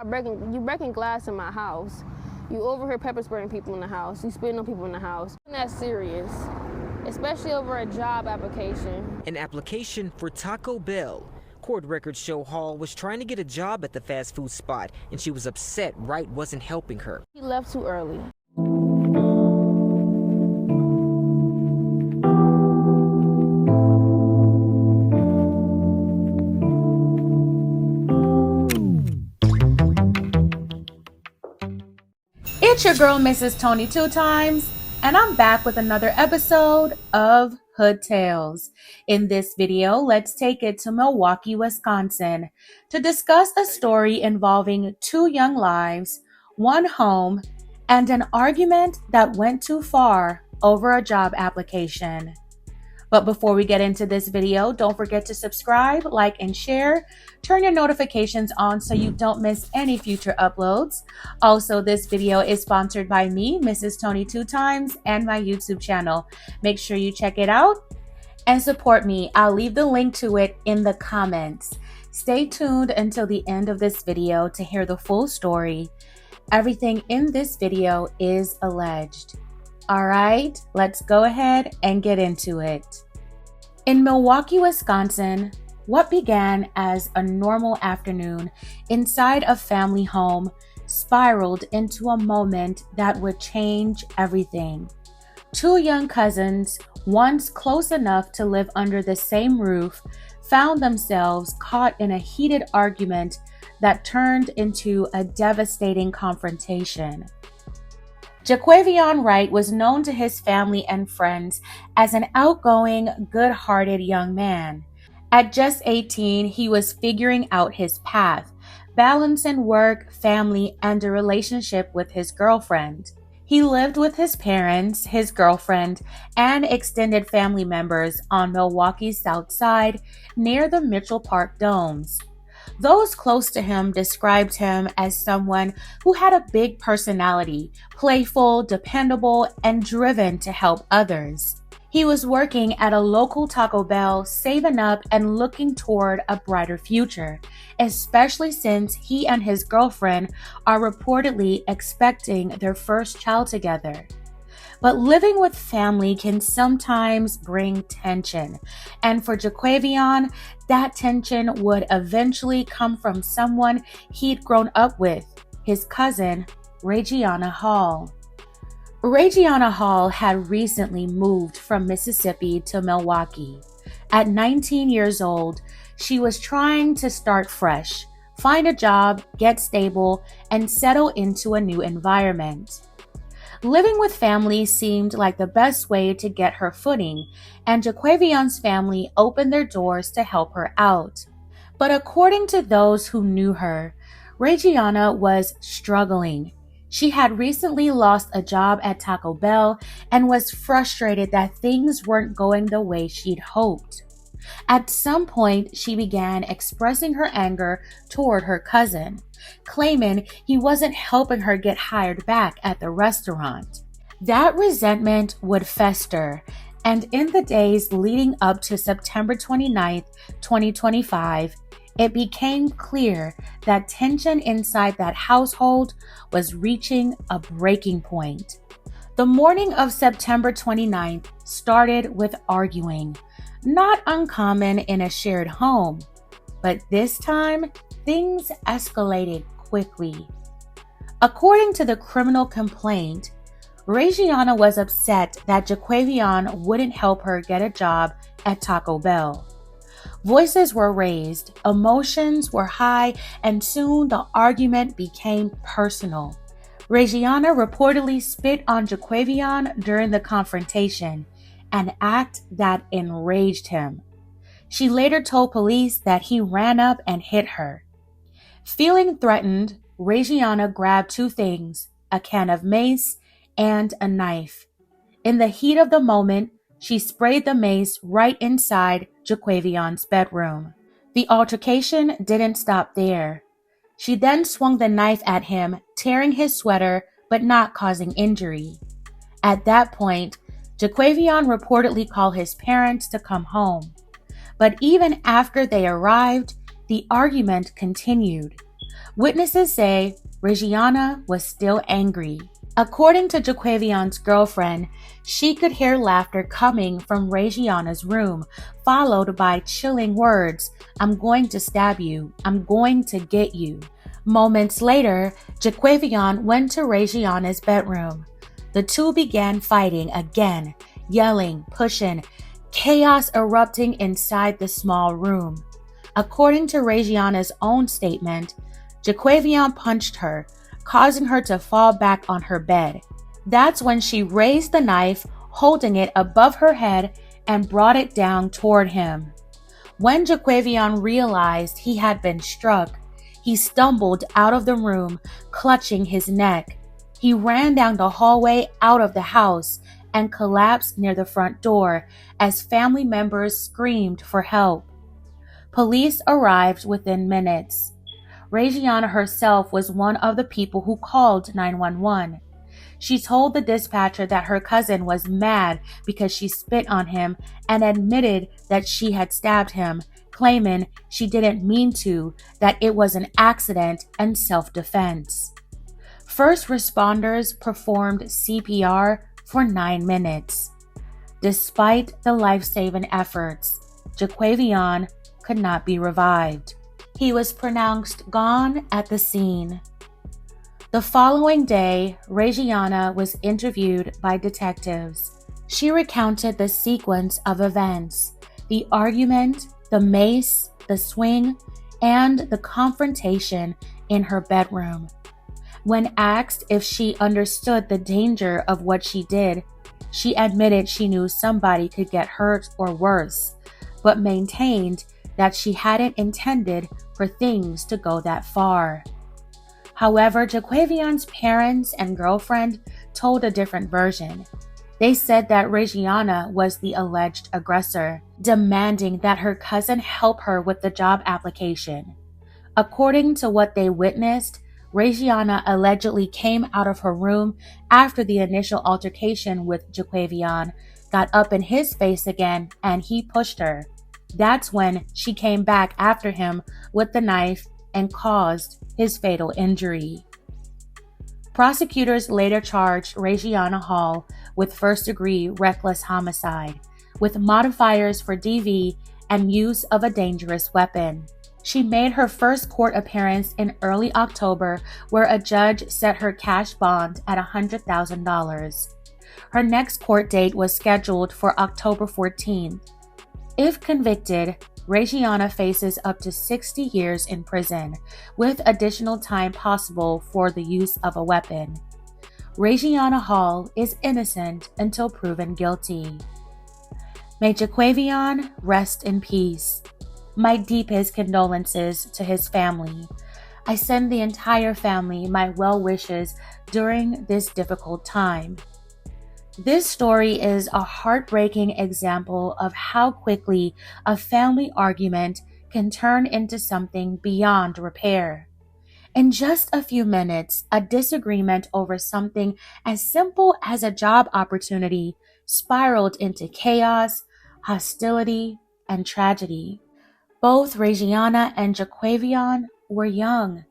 You breaking glass in my house. You over here pepper spraying people in the house. You spitting on people in the house. That's serious, especially over a job application. An application for Taco Bell. Court records show Hall was trying to get a job at the fast food spot, and she was upset Wright wasn't helping her. He left too early. It's your girl, Mrs. Tony 2 Times, and I'm back with another episode of Hood Tales. In this video, let's take it to Milwaukee, Wisconsin to discuss a story involving two young lives, one home, and an argument that went too far over a job application. But before we get into this video, don't forget to subscribe, like, and share. Turn your notifications on so you don't miss any future uploads. Also, this video is sponsored by me, Mrs. Tony 2 Times, and my YouTube channel. Make sure you check it out and support me. I'll leave the link to it in the comments. Stay tuned until the end of this video to hear the full story. Everything in this video is alleged. All right, let's go ahead and get into it. In Milwaukee, Wisconsin, what began as a normal afternoon inside a family home spiraled into a moment that would change everything. Two young cousins, once close enough to live under the same roof, found themselves caught in a heated argument that turned into a devastating confrontation. Jaquavion Wright was known to his family and friends as an outgoing, good-hearted young man. At just 18, he was figuring out his path, balancing work, family, and a relationship with his girlfriend. He lived with his parents, his girlfriend, and extended family members on Milwaukee's South Side near the Mitchell Park Domes. Those close to him described him as someone who had a big personality, playful, dependable, and driven to help others. He was working at a local Taco Bell, saving up and looking toward a brighter future, especially since he and his girlfriend are reportedly expecting their first child together. But living with family can sometimes bring tension. And for Jaquavion, that tension would eventually come from someone he'd grown up with, his cousin, Regiana Hall. Regiana Hall had recently moved from Mississippi to Milwaukee. At 19 years old, she was trying to start fresh, find a job, get stable, and settle into a new environment. Living with family seemed like the best way to get her footing, and Jaquavion's family opened their doors to help her out. But according to those who knew her, Regiana was struggling. She had recently lost a job at Taco Bell and was frustrated that things weren't going the way she'd hoped. At some point, she began expressing her anger toward her cousin, claiming he wasn't helping her get hired back at the restaurant. That resentment would fester, and in the days leading up to September 29th, 2025, it became clear that tension inside that household was reaching a breaking point. The morning of September 29th started with arguing, not uncommon in a shared home, but this time, things escalated quickly. According to the criminal complaint, Regiana was upset that Jaquavion wouldn't help her get a job at Taco Bell. Voices were raised, emotions were high, and soon the argument became personal. Regiana reportedly spit on Jaquavion during the confrontation, an act that enraged him. She later told police that he ran up and hit her. Feeling threatened, Regiana grabbed two things, a can of mace and a knife. In the heat of the moment, she sprayed the mace right inside Jaquavion's bedroom. The altercation didn't stop there. She then swung the knife at him, tearing his sweater but not causing injury. At that point, Jaquavion reportedly called his parents to come home. But even after they arrived, the argument continued. Witnesses say Regiana was still angry. According to Jaquavion's girlfriend, she could hear laughter coming from Regiana's room, followed by chilling words, "I'm going to stab you. I'm going to get you." Moments later, Jaquavion went to Regiana's bedroom. The two began fighting again, yelling, pushing, chaos erupting inside the small room. According to Regiana's own statement, Jaquavion punched her, causing her to fall back on her bed. That's when she raised the knife, holding it above her head, and brought it down toward him. When Jaquavion realized he had been struck, he stumbled out of the room, clutching his neck. He ran down the hallway out of the house and collapsed near the front door as family members screamed for help. Police arrived within minutes. Regiana herself was one of the people who called 911. She told the dispatcher that her cousin was mad because she spit on him and admitted that she had stabbed him, claiming she didn't mean to, that it was an accident and self-defense. First responders performed CPR for 9 minutes. Despite the life-saving efforts, Jaquavion could not be revived. He was pronounced gone at the scene. The following day, Regiana was interviewed by detectives. She recounted the sequence of events, the argument, the mace, the swing, and the confrontation in her bedroom. When asked if she understood the danger of what she did, she admitted she knew somebody could get hurt or worse, but maintained that she hadn't intended for things to go that far. However, Jaquavion's parents and girlfriend told a different version. They said that Regiana was the alleged aggressor, demanding that her cousin help her with the job application. According to what they witnessed, Regiana allegedly came out of her room after the initial altercation with Jaquavion, got up in his face again, and he pushed her. That's when she came back after him with the knife and caused his fatal injury. Prosecutors later charged Regiana Hall with first-degree reckless homicide, with modifiers for DV and use of a dangerous weapon. She made her first court appearance in early October, where a judge set her cash bond at $100,000. Her next court date was scheduled for October 14th. If convicted, Regiana faces up to 60 years in prison, with additional time possible for the use of a weapon. Regiana Hall is innocent until proven guilty. May Jaquavion rest in peace. My deepest condolences to his family. I send the entire family my well wishes during this difficult time. This story is a heartbreaking example of how quickly a family argument can turn into something beyond repair. In just a few minutes, a disagreement over something as simple as a job opportunity spiraled into chaos, hostility, and tragedy. Both Regiana and Jaquavion were young,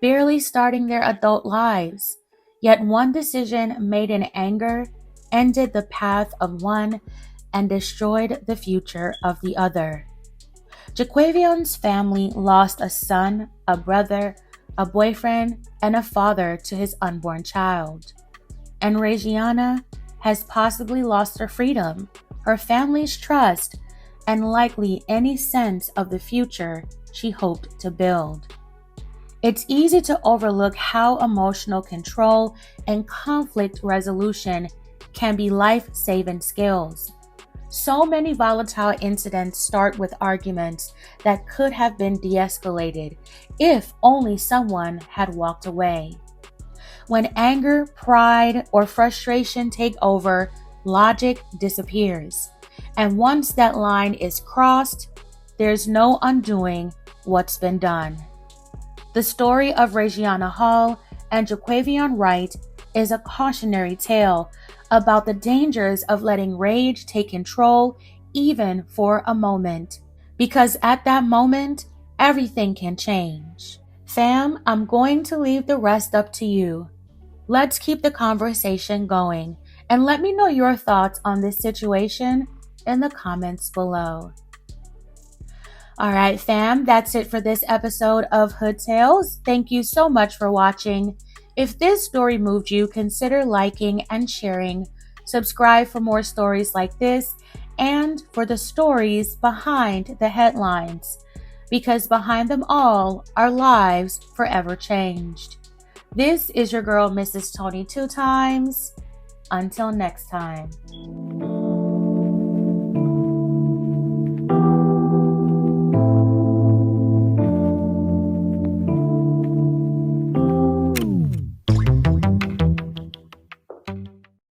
barely starting their adult lives, yet one decision made in anger ended the path of one and destroyed the future of the other. Jaquavion's family lost a son, a brother, a boyfriend, and a father to his unborn child. And Regiana has possibly lost her freedom, her family's trust, and likely any sense of the future she hoped to build. It's easy to overlook how emotional control and conflict resolution can be life-saving skills. So many volatile incidents start with arguments that could have been de-escalated if only someone had walked away. When anger, pride, or frustration take over, logic disappears. And once that line is crossed, there's no undoing what's been done. The story of Regiana Hall and Jaquavion Wright is a cautionary tale about the dangers of letting rage take control even for a moment. Because at that moment, everything can change. Fam, I'm going to leave the rest up to you. Let's keep the conversation going and let me know your thoughts on this situation in the comments below. All right, fam, that's it for this episode of Hood Tales. Thank you so much for watching. If this story moved you, consider liking and sharing. Subscribe for more stories like this and for the stories behind the headlines, because behind them all are lives forever changed. This is your girl, Mrs. Tony 2 Times. Until next time.